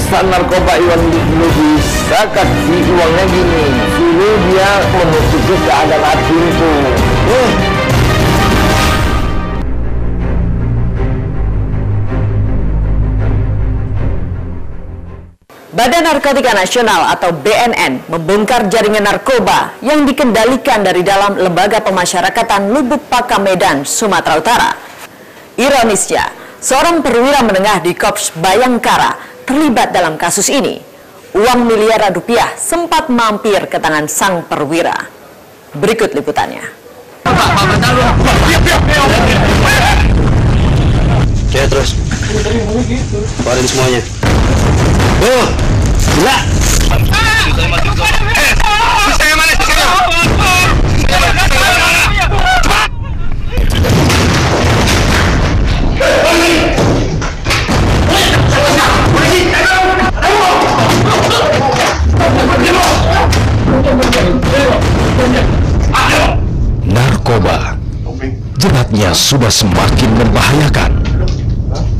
Sang narkoba Iwan Lubis zakat di uangnya gini, suruh dia menutupi keadaan hatiku. Badan Narkotika Nasional atau BNN membongkar jaringan narkoba yang dikendalikan dari dalam Lembaga Pemasyarakatan Lubuk Pakam Medan, Sumatera Utara. Ironisnya, seorang perwira menengah di Korps Bayangkara terlibat dalam kasus ini. Uang miliaran rupiah sempat mampir ke tangan sang perwira. Berikut liputannya. Oke, terus keluarin semuanya. Gila. Narkoba, jeratnya sudah semakin membahayakan.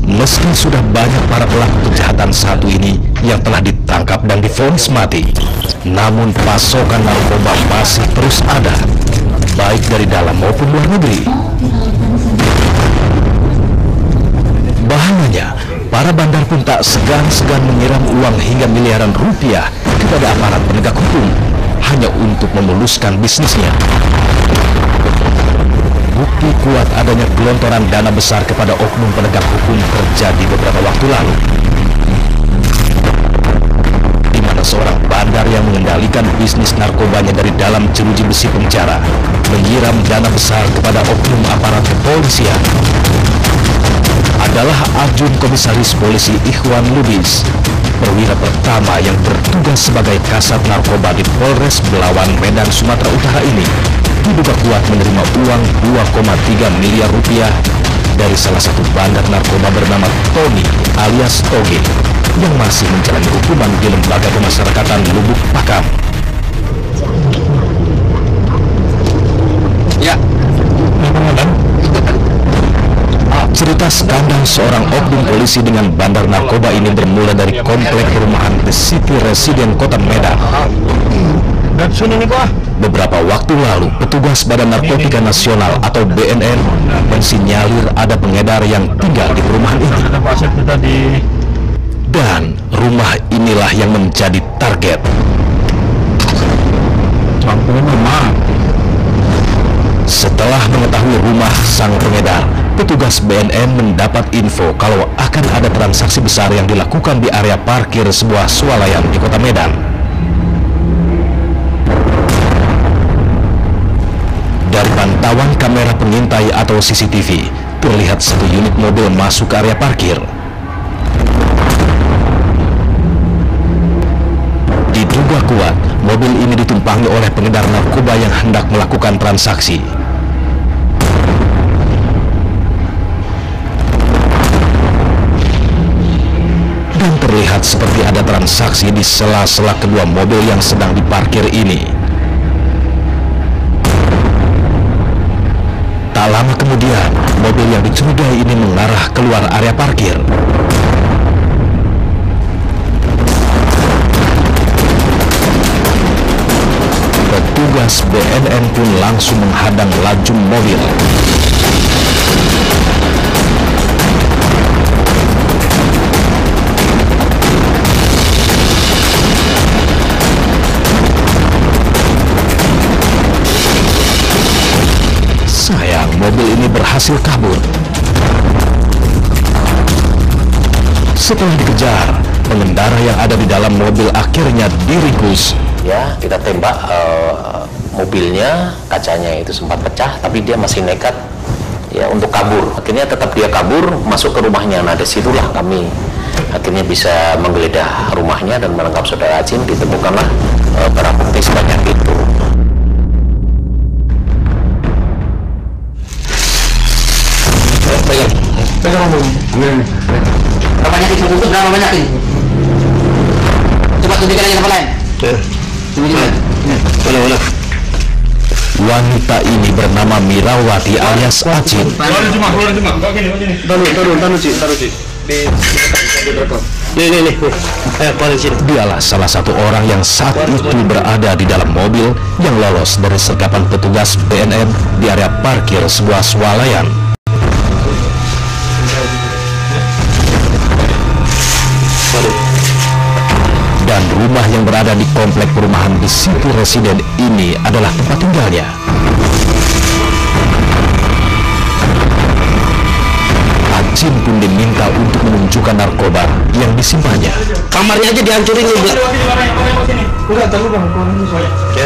Meski sudah banyak para pelaku kejahatan satu ini yang telah ditangkap dan divonis mati, namun pasokan narkoba masih terus ada, baik dari dalam maupun luar negeri. Bahayanya, para bandar pun tak segan-segan menyiram uang hingga miliaran rupiah kepada aparat penegak hukum hanya untuk memuluskan bisnisnya. Bukti kuat adanya gelontoran dana besar kepada oknum penegak hukum terjadi beberapa waktu lalu, di mana seorang bandar yang mengendalikan bisnis narkobanya dari dalam jeruji besi penjara menyiram dana besar kepada oknum aparat kepolisian adalah Ajun Komisaris Polisi Ikhwan Lubis, perwira pertama yang bertugas sebagai Kasat Narkoba di Polres Belawan, Medan, Sumatera Utara ini. Diduga kuat menerima uang 2,3 miliar rupiah dari salah satu bandar narkoba bernama Tony alias Toge yang masih menjalani hukuman di Lembaga Pemasyarakatan Lubuk Pakam. Ya. Cerita skandal seorang oknum polisi dengan bandar narkoba ini bermula dari komplek perumahan The City Resident Kota Medan. Beberapa waktu lalu, petugas Badan Narkotika Nasional atau BNN mensinyalir ada pengedar yang tinggal di perumahan ini. Dan rumah inilah yang menjadi target. Setelah mengetahui rumah sang pengedar, petugas BNN mendapat info kalau akan ada transaksi besar yang dilakukan di area parkir sebuah swalayan di Kota Medan. Dari pantauan kamera pengintai atau CCTV, terlihat satu unit mobil masuk ke area parkir. Diduga kuat, mobil ini ditumpangi oleh pengedar narkoba yang hendak melakukan transaksi. Dan terlihat seperti ada transaksi di sela-sela kedua mobil yang sedang diparkir ini. Tak lama kemudian, mobil yang dicurigai ini mengarah keluar area parkir. Petugas BNN pun langsung menghadang laju mobil. Sayang, mobil ini berhasil kabur. Setelah dikejar, pengendara yang ada di dalam mobil akhirnya diringkus. Ya, kita tembak mobilnya, kacanya itu sempat pecah, tapi dia masih nekat ya untuk kabur. Akhirnya tetap dia kabur, masuk ke rumahnya. Nah, disitulah kami akhirnya bisa menggeledah rumahnya dan menangkap saudara Ajin. Ditemukanlah barang bukti sebanyak itu. Pegang dulu. Berapa banyak itu? Berapa banyak ini? Coba tunjukkan aja tempat lain. Mana? Wanita ini bernama Mirawati alias Acin. Taruh, Cik. Dialah salah satu orang yang saat itu berada di dalam mobil yang lolos dari sergapan petugas BNN di area parkir sebuah swalayan. Dan rumah yang berada di komplek perumahan di City Residen ini adalah tempat tinggalnya. Acin pun diminta untuk menunjukkan narkoba yang disimpannya. Kamarnya aja dihancurin nih.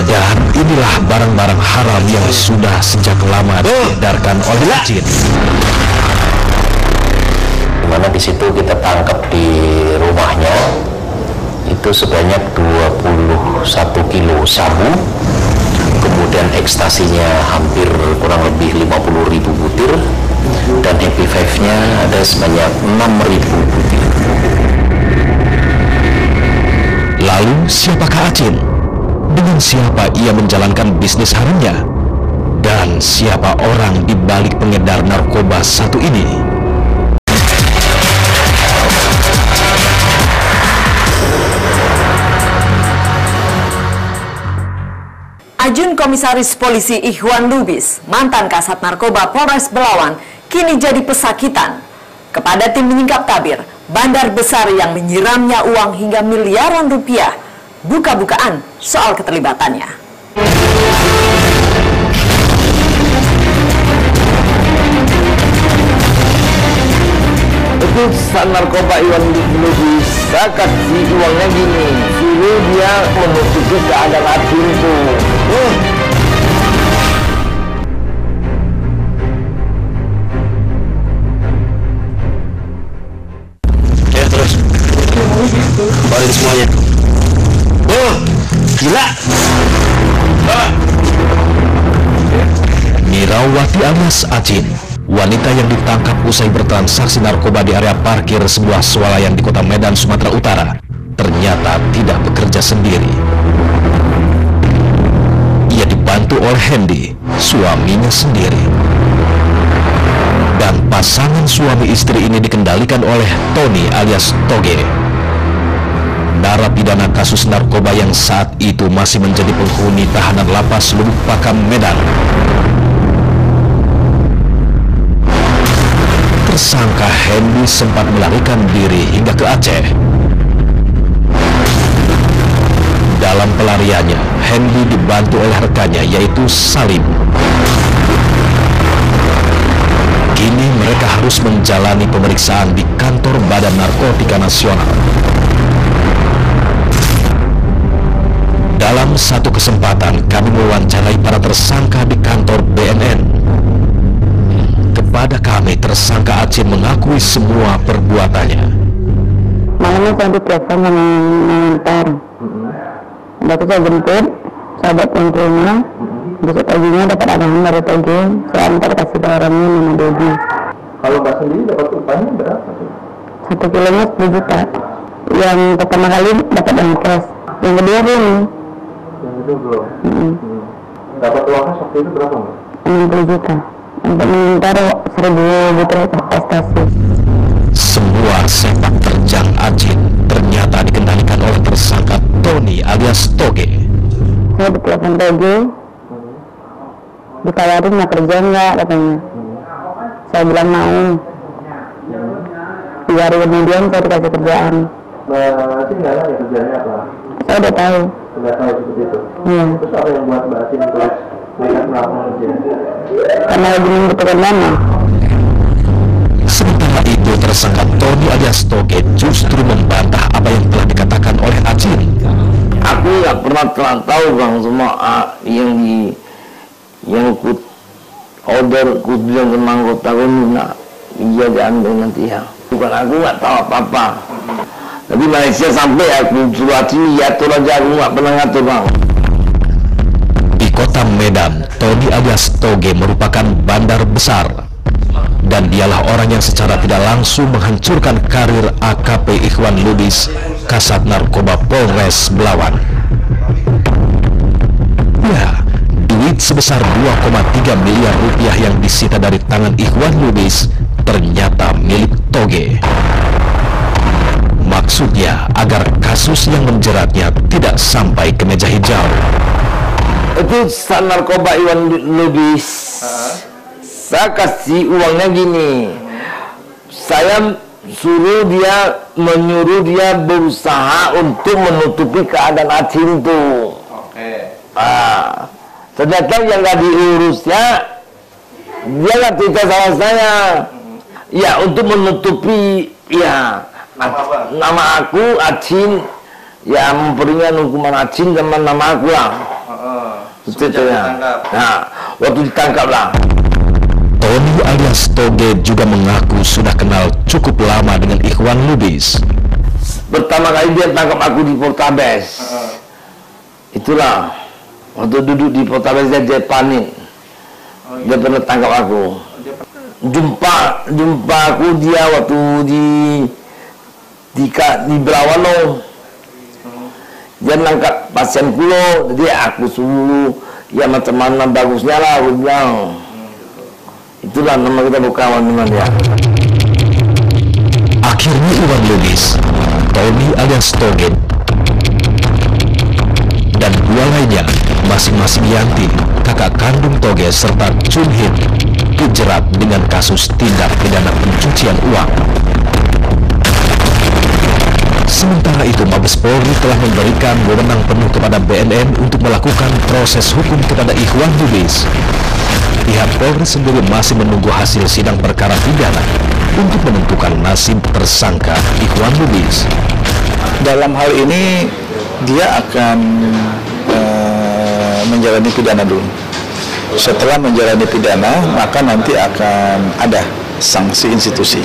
Dan inilah barang-barang haram yang sudah sejak lama diedarkan oleh Acin. Dimana di situ kita tangkap di rumahnya itu sebanyak 21 kilo sabu, kemudian ekstasinya hampir kurang lebih 50.000 butir, dan Happy Five-nya ada sebanyak 6.000 butir. Lalu siapakah Acin? Dengan siapa ia menjalankan bisnis haramnya? Dan siapa orang di balik pengedar narkoba satu ini? Ajun Komisaris Polisi Ikhwan Lubis, mantan Kasat Narkoba Polres Belawan, kini jadi pesakitan. Kepada tim menyingkap tabir, bandar besar yang menyiramnya uang hingga miliaran rupiah. Buka-bukaan soal keterlibatannya. Utusan narkoba Iwan Lubis zakat si uangnya gini, suruh dia menutupi keadaan Acin tuh. Ya terus, keluarin semuanya. Gila. Mirawati alias Acin, wanita yang ditangkap usai bertransaksi narkoba di area parkir sebuah swalayan di Kota Medan, Sumatera Utara, ternyata tidak bekerja sendiri. Ia dibantu oleh Hendy, suaminya sendiri. Dan pasangan suami istri ini dikendalikan oleh Tony alias Toge, narapidana kasus narkoba yang saat itu masih menjadi penghuni tahanan lapas Lubuk Pakam, Medan. Tersangka Hendy sempat melarikan diri hingga ke Aceh. Dalam pelariannya, Hendy dibantu oleh rekannya yaitu Salim. Kini mereka harus menjalani pemeriksaan di kantor Badan Narkotika Nasional. Dalam satu kesempatan, kami mewawancarai para tersangka di kantor BNN. Kepada kami, tersangka Acin mengakui semua perbuatannya. Malamnya saya ditelepon sama mengantar. Waktu saya jemput, sahabat pulang ke rumah. Besok paginya dapat arahan dari Toge, saya antar kasih ke orangnya nama Dogi. Kalau Mbak sendiri dapat upahnya berapa tuh? 1 kilonya 10 juta. Yang pertama kali dapat uang cash. Yang kedua belum. Yang itu belum. Dapat uang cash waktu itu berapa Mbak? 60 juta. Untuk mengantar 1.000 butir ekstasi. Semua sepak terjang Acin ternyata dikendalikan oleh tersangka Tony alias Toge. Saya ditelepon Toge, ditawarin mau kerja enggak katanya. Saya bilang mau. 3 hari kemudian saya dikasih kerjaan. Mbak Acin nggak ada kerjanya apa? Saya udah tahu. Sudah tahu seperti itu. Iya. Terus apa yang buat Mbak Acin terus nekat melakukan kerja? Karena lagi membutuhkan dana. Sementara itu, tersangka Tony alias Toge justru membantah apa yang telah dikatakan oleh Acin. Aku nggak pernah tahu bang, semua yang ikut order kudian tentang kota Gunung, iya diambil nanti ya. Bukan aku nggak tahu apa-apa. Tapi Malaysia sampai aku suruh sini ya atur aja, aku nggak pernah ngatur bang. Di Kota Medan, Tony alias Toge merupakan bandar besar. Dan dialah orang yang secara tidak langsung menghancurkan karir AKP Ikhwan Lubis, Kasat Narkoba Polres Belawan. Ya, duit sebesar 2,3 miliar rupiah yang disita dari tangan Ikhwan Lubis ternyata milik Toge. Maksudnya agar kasus yang menjeratnya tidak sampai ke meja hijau. Itu narkoba Iwan Lubis. Saya kasih uangnya gini. Saya menyuruh dia berusaha untuk menutupi keadaan Acin tuh. Ternyata yang nggak diurusnya, dia nggak cerita sama saya. Ya, untuk menutupi nama aku Acin, ya memperingan hukuman Acin sama nama aku lah. Nah, waktu ditangkap lah. Tony alias Toge juga mengaku sudah kenal cukup lama dengan Ikhwan Lubis. Pertama kali dia tangkap aku di Poltabes. Itulah waktu duduk di Poltabes dia panik. Dia pernah tangkap aku. Jumpa aku dia waktu di Berawano. Dia nangkap pasien kulo, jadi aku suruh ya macam mana bagusnya lah, aku bilang. Itulah nama kita berkawan dengan dia. Akhirnya Iwan Lubis, Tony alias Toge, dan dua lainnya, masing-masing Yanti, kakak kandung Toge serta Chun Hin, dijerat dengan kasus tindak pidana pencucian uang. Sementara itu, Mabes Polri telah memberikan wewenang penuh kepada BNN untuk melakukan proses hukum kepada Ikhwan Lubis. Pihak Polri sendiri masih menunggu hasil sidang perkara pidana untuk menentukan nasib tersangka Ikhwan Lubis. Dalam hal ini dia akan menjalani pidana dulu. Setelah menjalani pidana, maka nanti akan ada sanksi institusi.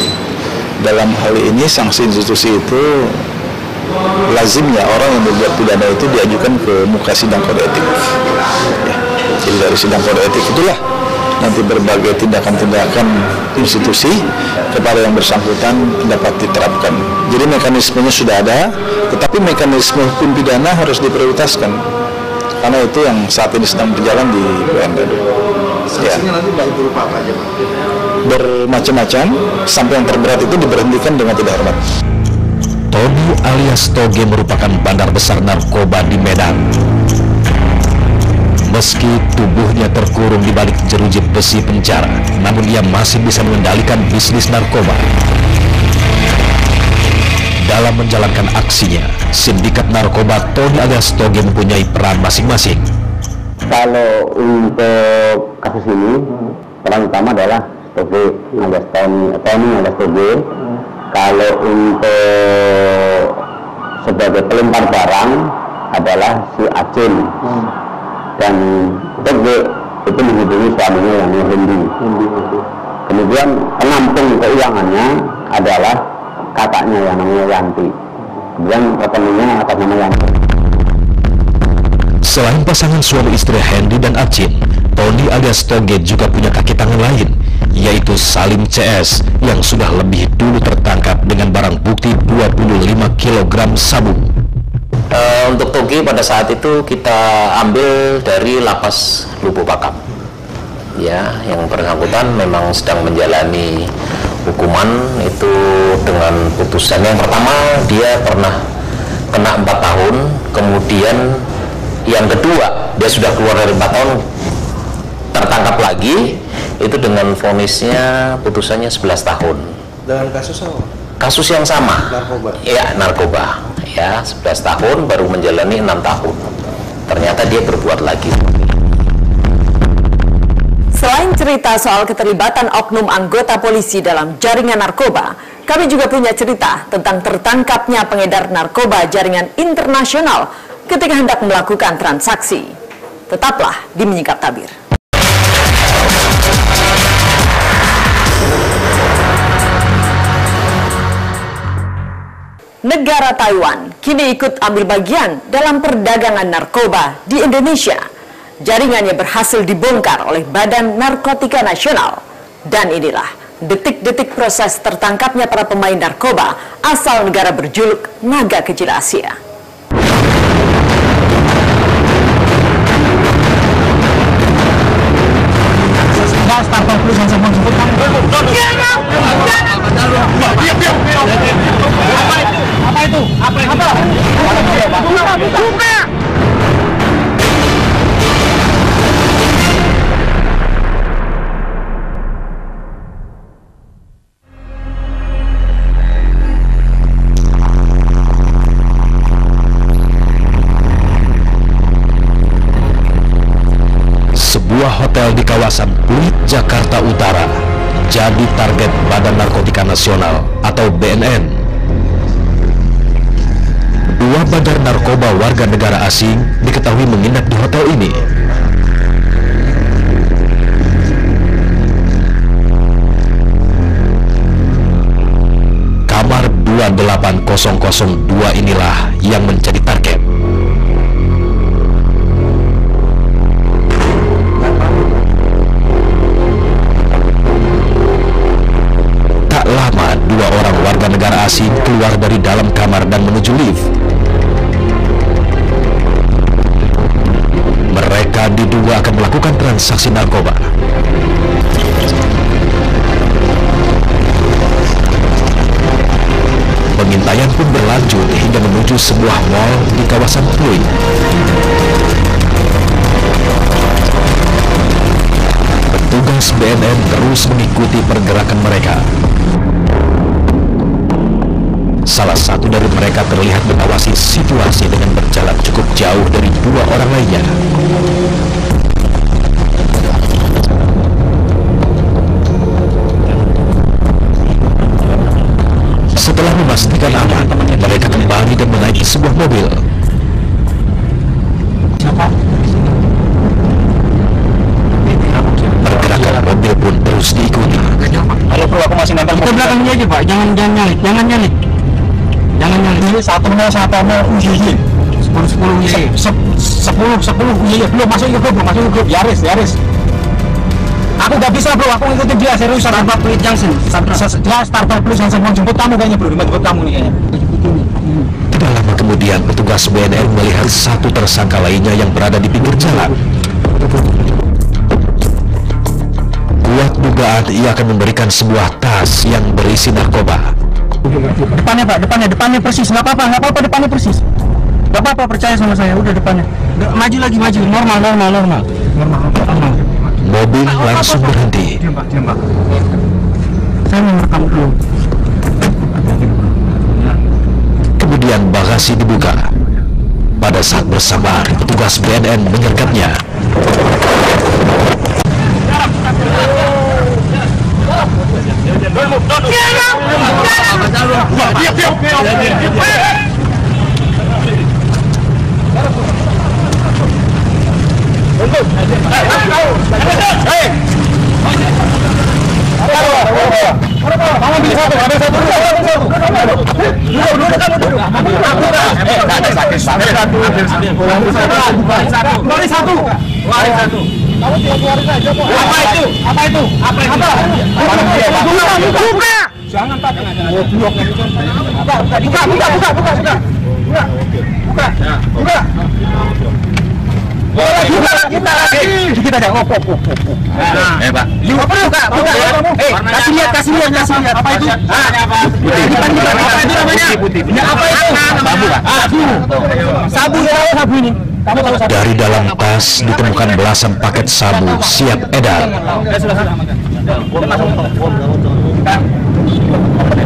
Dalam hal ini sanksi institusi itu lazimnya orang yang membuat pidana itu diajukan ke muka sidang kode etik. Ya, jadi dari sidang kode etik itulah nanti berbagai tindakan-tindakan institusi kepada yang bersangkutan dapat diterapkan. Jadi mekanismenya sudah ada, tetapi mekanisme hukum pidana harus diprioritaskan karena itu yang saat ini sedang berjalan di BNN. Sanksinya nanti berupa apa aja, Pak? Bermacam-macam, sampai yang terberat itu diberhentikan dengan tidak hormat. Tony alias Toge merupakan bandar besar narkoba di Medan. Meski tubuhnya terkurung di balik jeruji besi penjara, namun ia masih bisa mengendalikan bisnis narkoba. Dalam menjalankan aksinya, sindikat narkoba Tony alias Toge mempunyai peran masing-masing. Kalau untuk kasus ini, peran utama adalah Toge alias Tony alias Toge. Kalau untuk sebagai pelempar barang adalah si Acin. Dan Toge itu menghubungi suaminya yang Hindi. Kemudian penampung keuangannya adalah kakaknya yang namanya Yanti. Kemudian rekeningnya atas nama Yanti. Selain pasangan suami istri Hendy dan Acin, Tony alias Toge juga punya kaki tangan lain, yaitu Salim CS yang sudah lebih dulu tertangkap dengan barang bukti 25 kg sabu. Untuk Toge pada saat itu kita ambil dari lapas Lubuk Pakam. Ya, yang bersangkutan memang sedang menjalani hukuman itu dengan putusan yang pertama dia pernah kena 4 tahun, kemudian yang kedua dia sudah keluar dari 4 tahun tertangkap lagi itu dengan vonisnya putusannya 11 tahun. Dengan kasus apa? Kasus yang sama. Narkoba. Ya, narkoba. Ya, 11 tahun baru menjalani 6 tahun. Ternyata dia berbuat lagi. Selain cerita soal keterlibatan oknum anggota polisi dalam jaringan narkoba, kami juga punya cerita tentang tertangkapnya pengedar narkoba jaringan internasional ketika hendak melakukan transaksi. Tetaplah di Menyingkap Tabir. Negara Taiwan kini ikut ambil bagian dalam perdagangan narkoba di Indonesia. Jaringannya berhasil dibongkar oleh Badan Narkotika Nasional. Dan inilah detik-detik proses tertangkapnya para pemain narkoba asal negara berjuluk Naga Kecil Asia. itu? Apa? Buka! Sebuah hotel di kawasan Pluit, Jakarta Utara jadi target Badan Narkotika Nasional atau BNN. Dua bandar narkoba warga negara asing diketahui menginap di hotel ini. Kamar 28002 inilah yang menjadi target. Lama dua orang warga negara asing keluar dari dalam kamar dan menuju lift. Mereka diduga akan melakukan transaksi narkoba. Pengintaian pun berlanjut hingga menuju sebuah mal di kawasan Pluit. Petugas BNN terus mengikuti pergerakan mereka. Salah satu dari mereka terlihat mengawasi situasi dengan berjalan cukup jauh dari dua orang lainnya. Setelah memastikan aman, mereka kembali dan menaiki sebuah mobil. Pergerakan mobil pun terus diikuti. Kalau perlu aku masih nempel. Kita belakangnya aja Pak, jangan nyalip. Ini satu uji. 10 uji. 10 uji. Belum masuk ke grup. Yaris. Aku gak bisa bro, aku ngikutin dia serius. Startup Pluit Junction. Dia Startup Pluit Junction mau jemput kamu kayaknya bro, jemput kamu nih kayaknya. Tidak lama kemudian petugas BNN melihat satu tersangka lainnya yang berada di pinggir jalan. Kuat dugaan ia akan memberikan sebuah tas yang berisi narkoba. Depannya persis, nggak apa-apa depannya persis. Nggak apa-apa, percaya sama saya, udah depannya. Maju lagi, normal. Mobil langsung berhenti. Diam Pak. Saya mau merekam dulu. Kemudian bagasi dibuka. Pada saat bersamaan, petugas BNN menyergapnya. Apa itu? Buka! Jangan Pak. Buka. Kita ada. Pak. Kasih lihat. Apa itu? Sabu ini. Dari dalam tas ditemukan belasan paket sabu siap edar.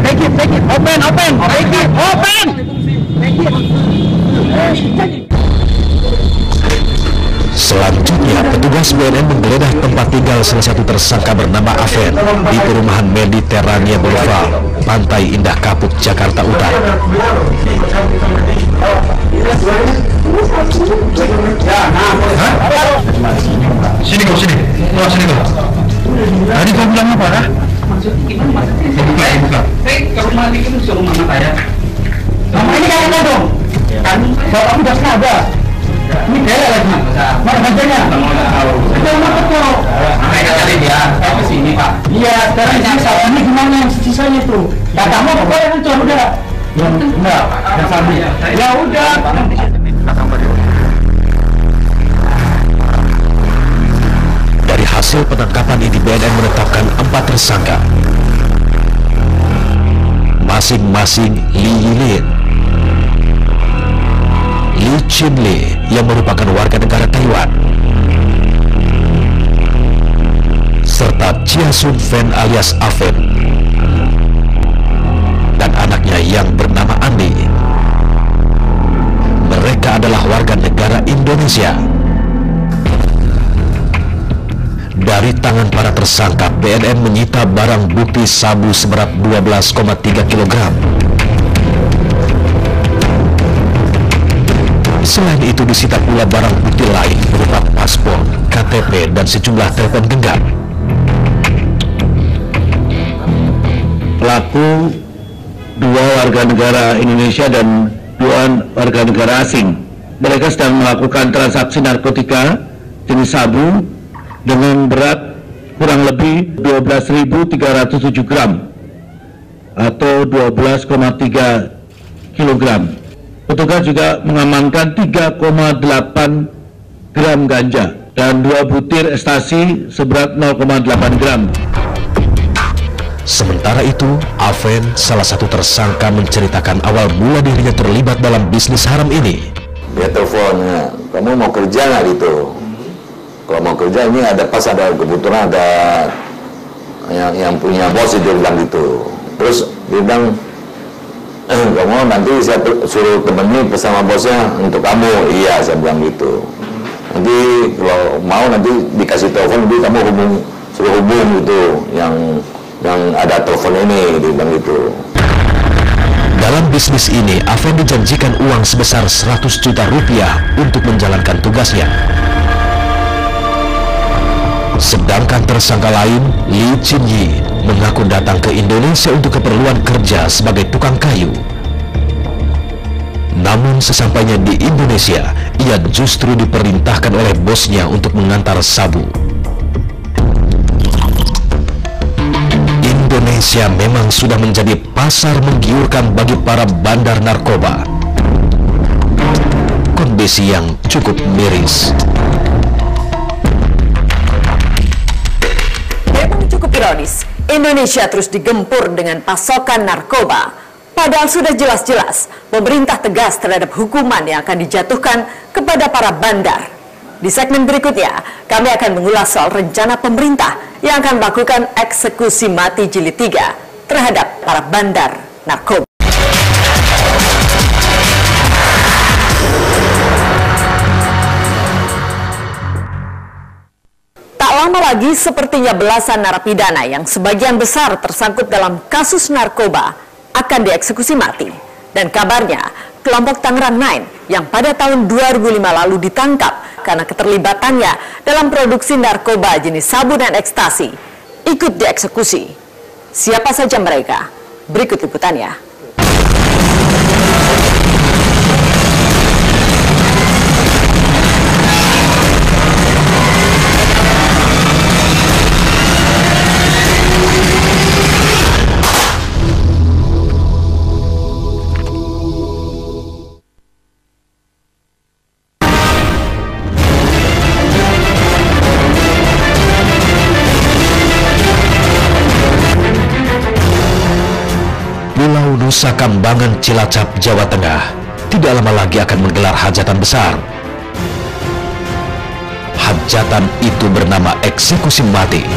Take it. Open. Selanjutnya, petugas BNN menggeledah tempat tinggal salah satu tersangka bernama Aven di perumahan Mediterania Boulevard, Pantai Indah Kapuk, Jakarta Utara. Sini kau. Tadi kau bilang apa dah? Buka. Ke rumah ini kan suruh mama saya. Mama ini kayaknya dong. Kan, bapak udah ada. Ini dia lagi. Mana bajanya? Kita mau ketemu. Mereka tadi dia. Saya kesini Pak. Iya, sekarang sisa. Ini gimana yang sisanya tuh? Katamu pokoknya hancur udah. Enggak. Ya udah. Dari hasil penangkapan ini, BNN menetapkan 4 tersangka. Masing-masing Li Yilin, Lee Chin Lee yang merupakan warga negara Taiwan, serta Chia Sun Fen alias Afen dan anaknya yang bernama Andi. Mereka adalah warga negara Indonesia. Dari tangan para tersangka, BNN menyita barang bukti sabu seberat 12,3 kg. Selain itu disita pula barang bukti lain berupa paspor, KTP, dan sejumlah telepon genggam. Pelaku dua warga negara Indonesia dan dua warga negara asing. Mereka sedang melakukan transaksi narkotika jenis sabu dengan berat kurang lebih 12.307 gram atau 12,3 kg. Petugas juga mengamankan 3,8 gram ganja dan 2 butir ekstasi seberat 0,8 gram. Sementara itu, Aven, salah satu tersangka, menceritakan awal mula dirinya terlibat dalam bisnis haram ini. Dia teleponnya, kamu mau kerja nggak gitu? Kalau mau kerja ini ada kebetulan ada yang punya bos, dia bilang gitu. Terus dia bilang, kamu nanti saya suruh temani bersama bosnya untuk kamu. Iya, saya bilang gitu. Nanti kalau mau nanti dikasih telepon, nanti kamu suruh hubung gitu yang ada telepon ini, dia bilang gitu. Dalam bisnis ini, Aven dijanjikan uang sebesar 100 juta rupiah untuk menjalankan tugasnya. Sedangkan tersangka lain, Lee Chin Yi, mengaku datang ke Indonesia untuk keperluan kerja sebagai tukang kayu. Namun sesampainya di Indonesia, ia justru diperintahkan oleh bosnya untuk mengantar sabu. Indonesia memang sudah menjadi pasar menggiurkan bagi para bandar narkoba. Kondisi yang cukup miris. Memang cukup ironis, Indonesia terus digempur dengan pasokan narkoba. Padahal sudah jelas-jelas pemerintah tegas terhadap hukuman yang akan dijatuhkan kepada para bandar. Di segmen berikutnya, kami akan mengulas soal rencana pemerintah yang akan melakukan eksekusi mati jilid 3 terhadap para bandar narkoba. Tak lama lagi sepertinya belasan narapidana yang sebagian besar tersangkut dalam kasus narkoba akan dieksekusi mati. Dan kabarnya, kelompok Tangerang 9 yang pada tahun 2005 lalu ditangkap karena keterlibatannya dalam produksi narkoba jenis sabu dan ekstasi ikut dieksekusi. Siapa saja mereka? Berikut liputannya. Nusa Kambangan, Cilacap, Jawa Tengah tidak lama lagi akan menggelar hajatan besar. Hajatan itu bernama eksekusi mati.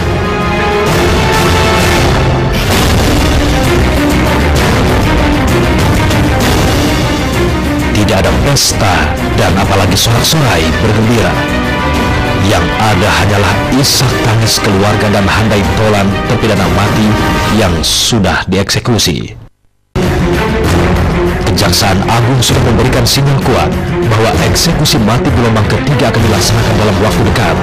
Tidak ada pesta dan apalagi sorak-sorai bergembira. Yang ada hanyalah isak tangis keluarga dan handai tolan terpidana mati yang sudah dieksekusi. Kejaksaan Agung sudah memberikan sinyal kuat bahwa eksekusi mati gelombang ketiga akan dilaksanakan dalam waktu dekat.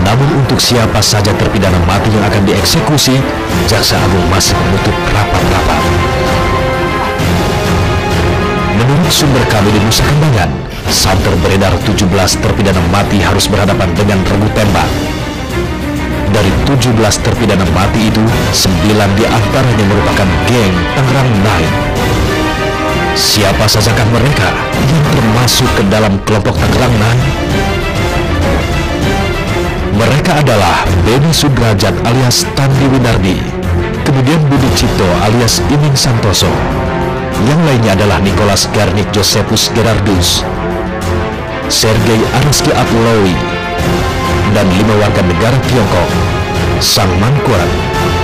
Namun untuk siapa saja terpidana mati yang akan dieksekusi, Jaksa Agung masih menutup rapat-rapat. Menurut sumber kami di Nusa Kambangan, santer beredar 17 terpidana mati harus berhadapan dengan regu tembak. Dari 17 terpidana mati itu, 9 diantaranya merupakan geng Tangerang 9. Siapa sajakah mereka yang termasuk ke dalam kelompok Tangerang 9? Mereka adalah Benny Sudrajat alias Tandi Winardi, kemudian Budi Cipto alias Iming Santoso, Yang lainnya adalah Nicholas Garnick Josephus Gerardus, Sergei Areski Atloi, dan 5 warga negara Tiongkok, Sang Man-kuan,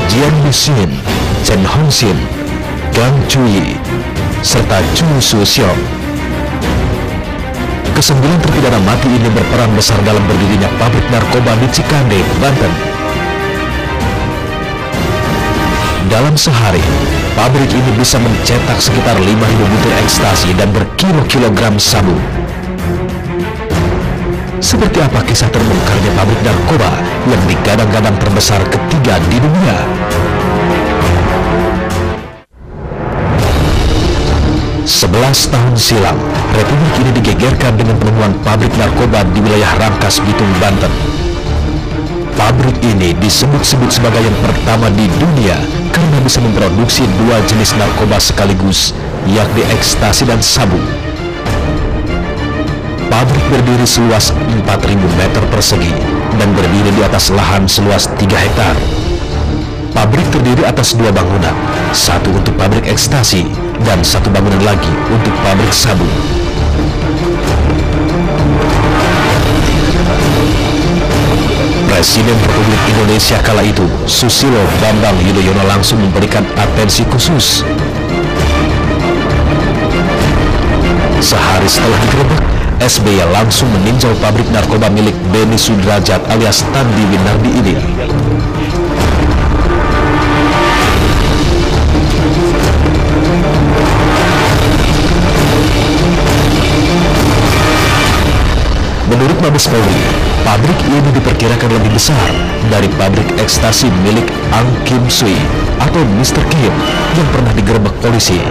Jian Yuxin, Chen Hongxin, Gang Chui, serta Chu Su-xiong. Ke-9 terpidana mati ini berperan besar dalam berdirinya pabrik narkoba di Cikande, Banten. Dalam sehari, pabrik ini bisa mencetak sekitar 5.000 butir ekstasi dan berkilo-kilogram sabu. Seperti apa kisah terbongkarnya pabrik narkoba yang digadang-gadang terbesar ketiga di dunia? Sebelas tahun silam, Republik ini digegerkan dengan penemuan pabrik narkoba di wilayah Rangkas Bitung, Banten. Pabrik ini disebut-sebut sebagai yang pertama di dunia karena bisa memproduksi 2 jenis narkoba sekaligus, yakni ekstasi dan sabu. Pabrik berdiri seluas 4.000 meter persegi dan berdiri di atas lahan seluas 3 hektar. Pabrik terdiri atas 2 bangunan, satu untuk pabrik ekstasi dan 1 bangunan lagi untuk pabrik sabu. Presiden Republik Indonesia kala itu, Susilo Bambang Yudhoyono, langsung memberikan atensi khusus. Sehari setelah digerebek, SBY langsung meninjau pabrik narkoba milik Beni Sudrajat alias Tandi Winardi ini. Menurut Mabes Polri, pabrik ini diperkirakan lebih besar dari pabrik ekstasi milik Ang Kim Sui atau Mr. Kim yang pernah digerebek polisi.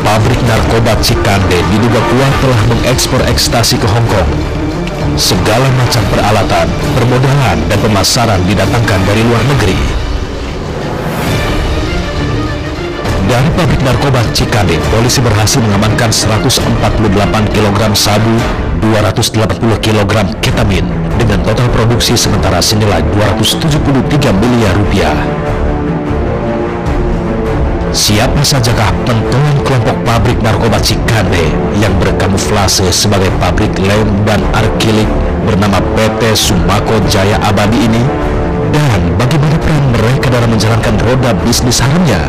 Pabrik narkoba Cikande diduga kuat telah mengekspor ekstasi ke Hong Kong. Segala macam peralatan, permodalan, dan pemasaran didatangkan dari luar negeri. Dari pabrik narkoba Cikande, polisi berhasil mengamankan 148 kg sabu, 280 kg ketamin, dengan total produksi sementara senilai 273 miliar rupiah. Siapa sajakah pentolan kelompok pabrik narkoba Cikande yang berkamuflase sebagai pabrik lem dan arkilik bernama PT Sumako Jaya Abadi ini? Dan bagaimana peran mereka dalam menjalankan roda bisnis haramnya?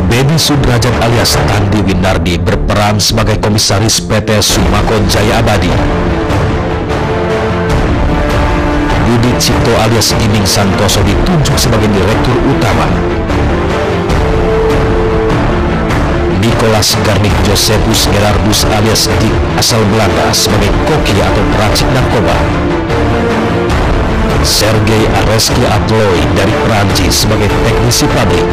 Beni Sudrajat alias Tandi Winardi berperan sebagai komisaris PT Sumako Jaya Abadi. Budi Cipto alias Ining Santoso ditunjuk sebagai direktur utama. Nicholas Garnick Josephus Gerardus alias Dick asal Belanda sebagai koki atau peracik narkoba. Sergei Areski Atloi dari Perancis sebagai teknisi pabrik.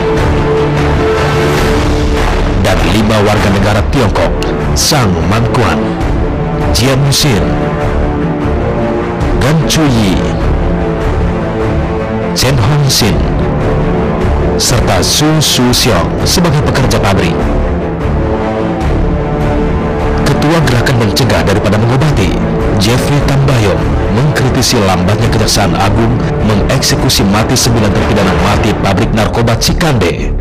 Dan 5 warga negara Tiongkok, Sang Man-kuan, Jian Yuxin, Gan Chui, Chen Hongxin, serta Chu Su-xiong sebagai pekerja pabrik. Ketua Gerakan Mencegah Daripada Mengobati, Jeffrey Tambayong, mengkritisi lambatnya Kejaksaan Agung mengeksekusi mati 9 terpidana mati pabrik narkoba Cikande.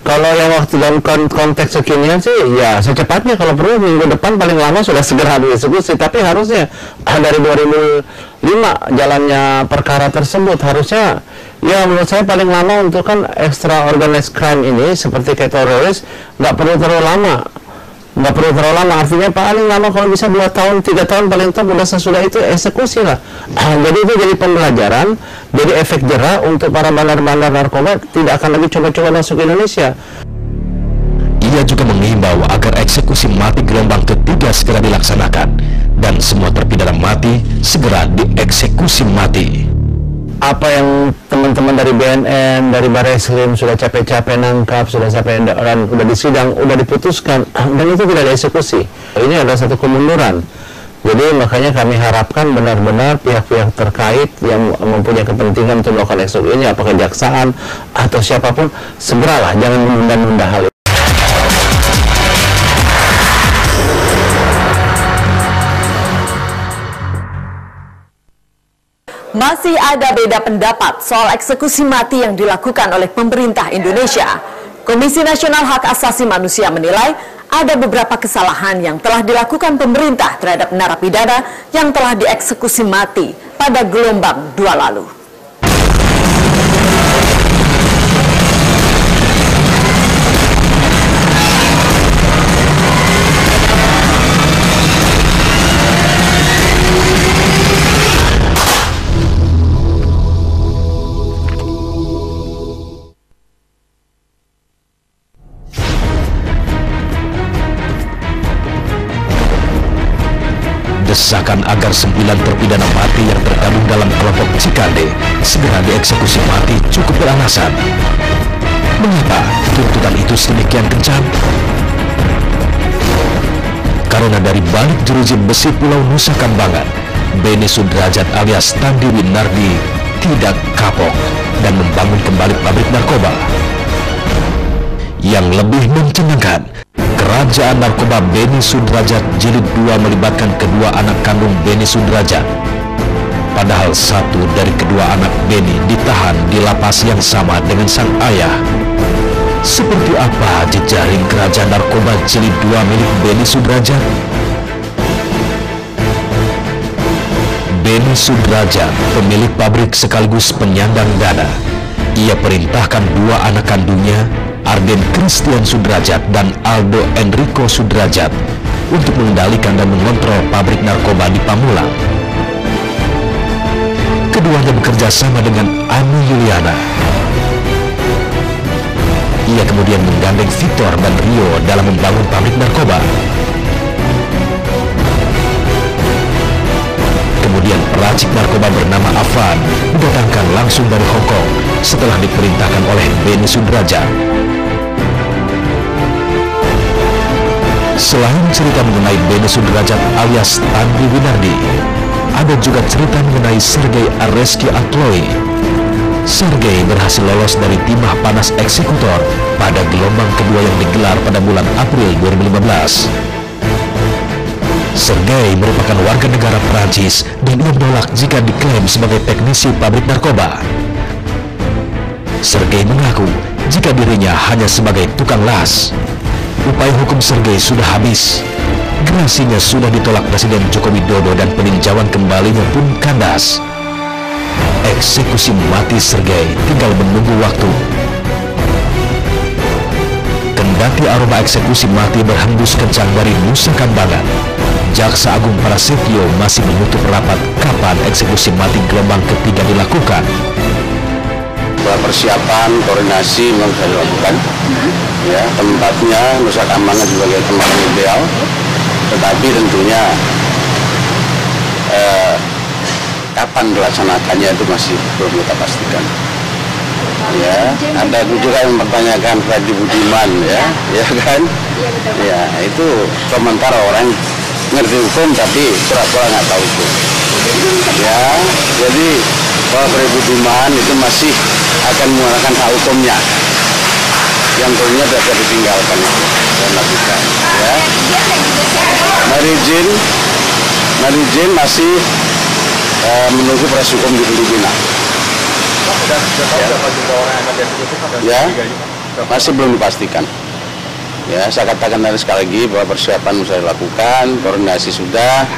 Kalau yang waktu dalam konteks kekinian sih, ya secepatnya, kalau perlu minggu depan paling lama sudah segera dieksekusi. Tapi harusnya dari 2005 jalannya perkara tersebut, harusnya ya menurut saya paling lama untuk kan extra organized crime ini seperti kayak teroris nggak perlu terlalu lama. Artinya paling lama kalau bisa 2 tahun, 3 tahun paling top udah sesudah itu eksekusi lah. Jadi itu jadi pembelajaran, jadi efek jerah untuk para bandar-bandar narkoba tidak akan lagi coba-coba masuk ke Indonesia. Ia juga mengimbau agar eksekusi mati gelombang ketiga segera dilaksanakan dan semua terpidana mati segera dieksekusi mati. Apa yang teman-teman dari BNN, dari Barreskrim sudah capek-capek nangkap, sudah capek dan udah disidang, udah diputuskan, dan itu tidak dieksekusi. Ini adalah satu kemunduran. Jadi makanya kami harapkan benar-benar pihak-pihak terkait yang mempunyai kepentingan untuk melakukan eksekusi ini, apakah kejaksaan atau siapapun, segeralah, jangan menunda-nunda hal ini. Masih ada beda pendapat soal eksekusi mati yang dilakukan oleh pemerintah Indonesia. Komisi Nasional Hak Asasi Manusia menilai ada beberapa kesalahan yang telah dilakukan pemerintah terhadap narapidana yang telah dieksekusi mati pada gelombang 2 lalu. Desakan agar 9 terpidana mati yang tergabung dalam kelompok Cikande segera dieksekusi mati cukup beralasan. Mengapa tuntutan itu sedemikian kencang? Karena dari balik jeruji besi Pulau Nusa Kambangan, Beni Sudrajat alias Tandi Winardi tidak kapok dan membangun kembali pabrik narkoba. Yang lebih mencengangkan, Kerajaan Narkoba Beni Sudrajat Jilid 2 melibatkan kedua anak kandung Beni Sudrajat. Padahal satu dari kedua anak Beni ditahan di lapas yang sama dengan sang ayah. Seperti apa jejaring Kerajaan Narkoba Jilid 2 milik Beni Sudrajat? Beni Sudrajat, pemilik pabrik sekaligus penyandang dana. Ia perintahkan dua anak kandungnya, Arden Christian Sudrajat dan Aldo Enrico Sudrajat, untuk mengendalikan dan mengontrol pabrik narkoba di Pamulang. Keduanya bekerja sama dengan Ani Yuliana. Ia kemudian menggandeng Victor dan Rio dalam membangun pabrik narkoba. Kemudian peracik narkoba bernama Afan didatangkan langsung dari Hong Kong setelah diperintahkan oleh Beni Sudrajat. Selain cerita mengenai Beni Sudrajat alias Tandi Winardi, ada juga cerita mengenai Sergei Areski Atloi. Sergei berhasil lolos dari timah panas eksekutor pada gelombang kedua yang digelar pada bulan April 2015. Sergei merupakan warga negara Prancis dan ia menolak jika diklaim sebagai teknisi pabrik narkoba. Sergei mengaku jika dirinya hanya sebagai tukang las. Upaya hukum Sergei sudah habis. Gerasinya sudah ditolak Presiden Joko Widodo dan peninjauan kembalinya pun kandas. Eksekusi mati Sergei tinggal menunggu waktu. Kendati aroma eksekusi mati berhembus kencang dari Nusa Kambangan, Jaksa Agung Prasetyo masih menutup rapat kapan eksekusi mati gelombang ketiga dilakukan. Persiapan koordinasi memang sudah dilakukan. Ya, tempatnya Nusa Kambangan sebagai tempat yang ideal, tetapi tentunya kapan dilaksanakannya itu masih belum kita pastikan. Ya, ada juga yang mempertanyakan Freddy Budiman, ya kan? Ya, itu komentar orang ngerti hukum tapi pura-pura nggak tahu hukum. Ya, jadi Pak Freddy Budiman itu masih akan menggunakan hak hukumnya, yang tentunya tidak ditinggalkan itu dan lakukan. Ya, Mary Jane masih menunggu proses hukum di Filipina. Ya, masih belum dipastikan. Ya, saya katakan tadi sekali lagi bahwa persiapan sudah dilakukan, koordinasi sudah,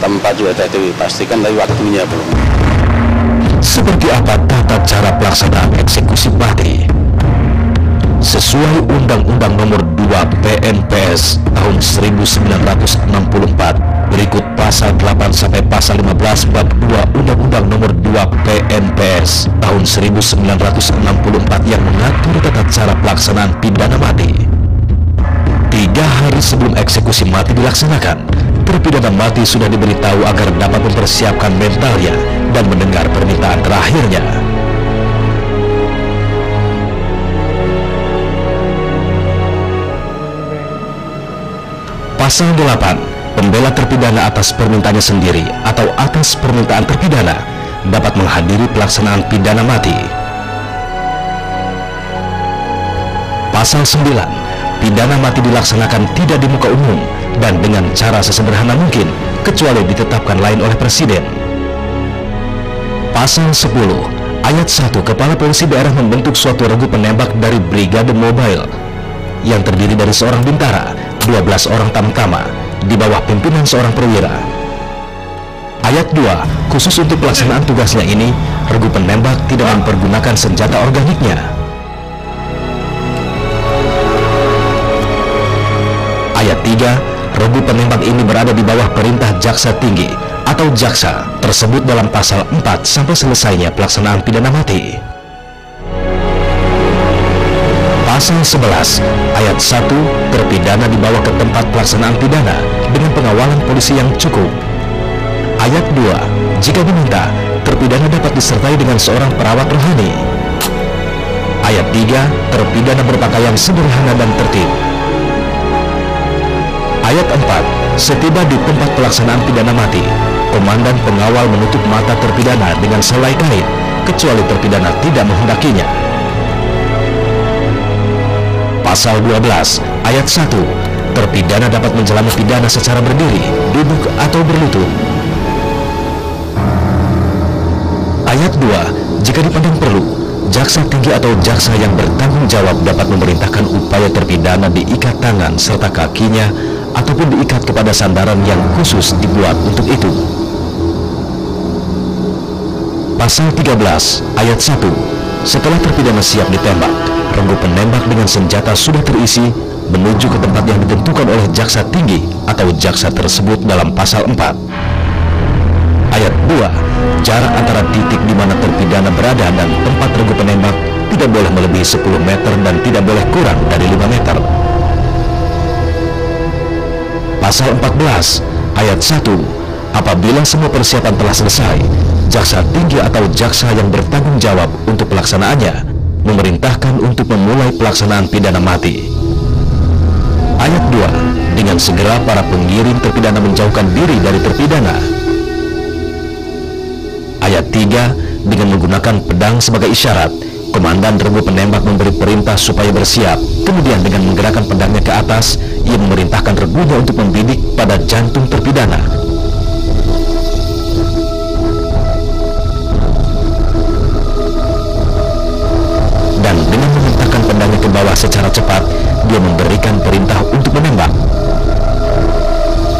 tempat juga sudah dipastikan, tapi waktunya belum. Seperti apa tata cara pelaksanaan eksekusi mati? Sesuai Undang-Undang Nomor 2 PNPS tahun 1964, berikut pasal 8 sampai pasal 15 bab 2 Undang-Undang Nomor 2 PNPS tahun 1964 yang mengatur tata cara pelaksanaan pidana mati. 3 hari sebelum eksekusi mati dilaksanakan, terpidana mati sudah diberitahu agar dapat mempersiapkan mentalnya dan mendengar permintaan terakhirnya. Pasal 8, pembela terpidana atas permintaannya sendiri atau atas permintaan terpidana dapat menghadiri pelaksanaan pidana mati. Pasal 9, pidana mati dilaksanakan tidak di muka umum dan dengan cara sesederhana mungkin, kecuali ditetapkan lain oleh Presiden. Pasal 10 ayat 1, Kepala Polisi Daerah membentuk suatu regu penembak dari Brigade Mobile yang terdiri dari seorang bintara, 12 orang tamtama di bawah pimpinan seorang perwira. Ayat 2, khusus untuk pelaksanaan tugasnya ini, regu penembak tidak mempergunakan senjata organiknya. Ayat 3, regu penembak ini berada di bawah perintah jaksa tinggi atau jaksa tersebut dalam pasal 4 sampai selesainya pelaksanaan pidana mati. Pasal 11 ayat 1, terpidana dibawa ke tempat pelaksanaan pidana dengan pengawalan polisi yang cukup. Ayat 2, jika diminta, terpidana dapat disertai dengan seorang perawat rohani. Ayat 3, terpidana berpakaian sederhana dan tertib. Ayat 4, setiba di tempat pelaksanaan pidana mati, komandan pengawal menutup mata terpidana dengan selai kain, kecuali terpidana tidak menghendakinya. Pasal 12 ayat 1, terpidana dapat menjalani pidana secara berdiri, duduk atau berlutut. Ayat 2, jika dipandang perlu, jaksa tinggi atau jaksa yang bertanggung jawab dapat memerintahkan upaya terpidana diikat tangan serta kakinya ataupun diikat kepada sandaran yang khusus dibuat untuk itu. Pasal 13 ayat 1, setelah terpidana siap ditembak, regu penembak dengan senjata sudah terisi menuju ke tempat yang ditentukan oleh jaksa tinggi atau jaksa tersebut dalam pasal 4. Ayat 2, jarak antara titik di mana terpidana berada dan tempat regu penembak tidak boleh melebihi 10 meter dan tidak boleh kurang dari 5 meter. Pasal 14 ayat 1, apabila semua persiapan telah selesai, jaksa tinggi atau jaksa yang bertanggung jawab untuk pelaksanaannya memerintahkan untuk memulai pelaksanaan pidana mati. Ayat 2, dengan segera para pengiring terpidana menjauhkan diri dari terpidana. Ayat 3, dengan menggunakan pedang sebagai isyarat, komandan regu penembak memberi perintah supaya bersiap. Kemudian dengan menggerakkan pedangnya ke atas, ia memerintahkan regunya untuk membidik pada jantung terpidana. Dan dengan mementahkan pedangnya ke bawah secara cepat, dia memberikan perintah untuk menembak.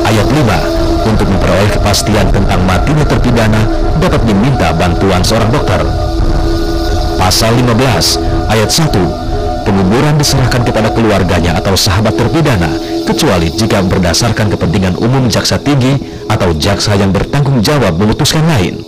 Ayat 5, untuk memperoleh kepastian tentang matinya terpidana dapat diminta bantuan seorang dokter. Pasal 15 ayat 1, penguburan diserahkan kepada keluarganya atau sahabat terpidana kecuali jika berdasarkan kepentingan umum jaksa tinggi atau jaksa yang bertanggung jawab memutuskan lain.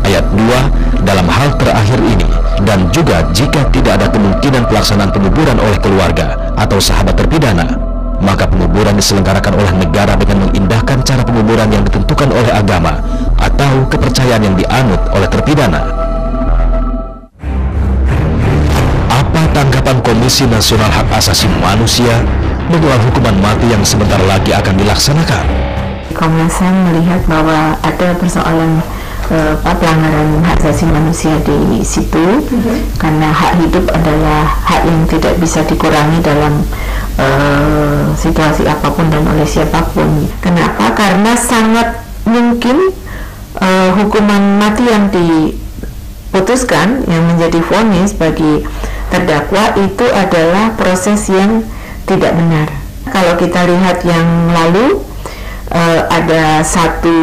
Ayat 2, dalam hal terakhir ini dan juga jika tidak ada kemungkinan pelaksanaan penguburan oleh keluarga atau sahabat terpidana, maka penguburan diselenggarakan oleh negara dengan mengindahkan cara penguburan yang ditentukan oleh agama atau kepercayaan yang dianut oleh terpidana. Apa tanggapan Komisi Nasional Hak Asasi Manusia mengenai hukuman mati yang sebentar lagi akan dilaksanakan? Komnas HAM melihat bahwa ada persoalan pelanggaran hak asasi manusia di situ, karena hak hidup adalah hak yang tidak bisa dikurangi dalam situasi apapun dan oleh siapapun. Kenapa? Karena sangat mungkin hukuman mati yang diputuskan, yang menjadi vonis bagi terdakwa itu adalah proses yang tidak benar. Kalau kita lihat yang lalu, ada satu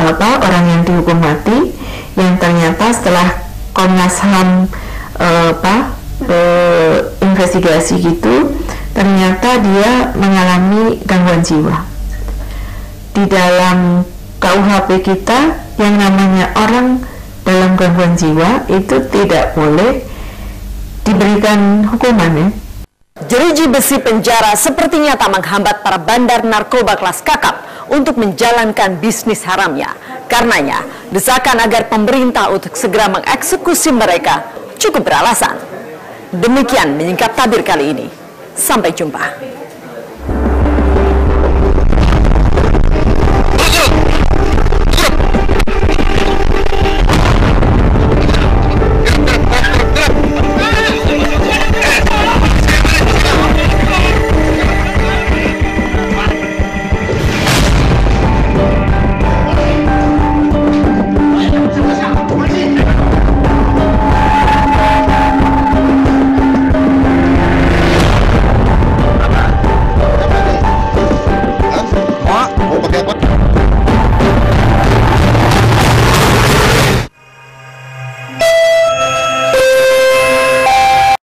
orang yang dihukum mati yang ternyata setelah Komnas HAM investigasi gitu, ternyata dia mengalami gangguan jiwa. Di dalam KUHP kita yang namanya orang dalam gangguan jiwa itu tidak boleh diberikan hukuman, ya. Jeruji besi penjara sepertinya tak menghambat para bandar narkoba kelas kakap untuk menjalankan bisnis haramnya. Karenanya, desakan agar pemerintah untuk segera mengeksekusi mereka cukup beralasan. Demikian menyingkap tabir kali ini. Sampai jumpa.